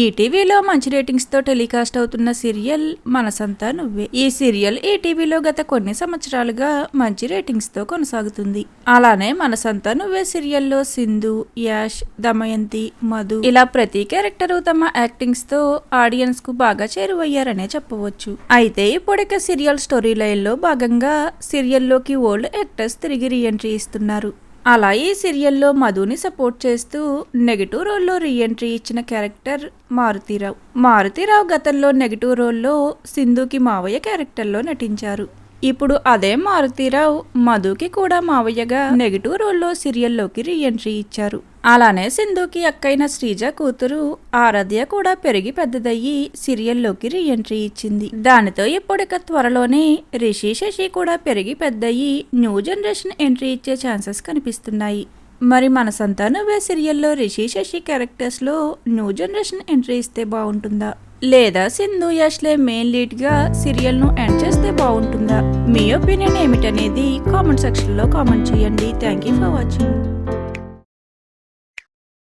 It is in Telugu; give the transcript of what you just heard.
ఈటీవీలో మంచి రేటింగ్స్ తో టెలికాస్ట్ అవుతున్న సీరియల్ మనసంతా నువ్వే. ఈ సీరియల్ ఈటీవీలో గత కొన్ని సంవత్సరాలుగా మంచి రేటింగ్స్ తో కొనసాగుతుంది. అలానే మనసంతా నువ్వే సీరియల్లో సింధు, యాష్, దమయంతి, మధు ఇలా ప్రతి క్యారెక్టర్ తమ యాక్టింగ్స్ తో ఆడియన్స్ కు బాగా చేరువయ్యారనే చెప్పవచ్చు. అయితే ఇప్పుడిక సీరియల్ స్టోరీ లైన్ లో భాగంగా సీరియల్లోకి ఓల్డ్ యాక్టర్స్ తిరిగి రీఎంట్రీ ఇస్తున్నారు. అలా ఈ సీరియల్లో మధుని సపోర్ట్ చేస్తూ నెగిటివ్ రోల్లో రీఎంట్రీ ఇచ్చిన క్యారెక్టర్ మారుతీరావు గతంలో నెగిటివ్ రోల్లో సింధుకి మావయ్య క్యారెక్టర్లో నటించారు. ఇప్పుడు అదే మారుతీరావు మధుకి కూడా మావయ్యగా నెగిటివ్ రోల్లో సీరియల్లోకి రీఎంట్రీ ఇచ్చారు. అలానే సింధుకి అక్కైన శ్రీజ కూతురు ఆరాధ్య కూడా పెరిగి పెద్దదయ్యి సీరియల్లోకి రీఎంట్రీ ఇచ్చింది. దానితో ఇప్పుడిక త్వరలోనే రిషి శశి కూడా పెరిగి పెద్దయ్యి న్యూ జనరేషన్ ఎంట్రీ ఇచ్చే ఛాన్సెస్ కనిపిస్తున్నాయి. మరి మనసంతా నువ్వే సీరియల్లో రిషి శశి క్యారెక్టర్స్ లో న్యూ జనరేషన్ ఎంట్రీ ఇస్తే బాగుంటుందా, లేదా సింధు యాష్లే మెయిన్ లీడ్ గా సీరియల్ ను ఎండ్ చేస్తే బాగుంటుందా? మీ ఒపీనియన్ ఏమిటనేది కామెంట్ సెక్షన్ లో కామెంట్ చేయండి. Thank you for watching.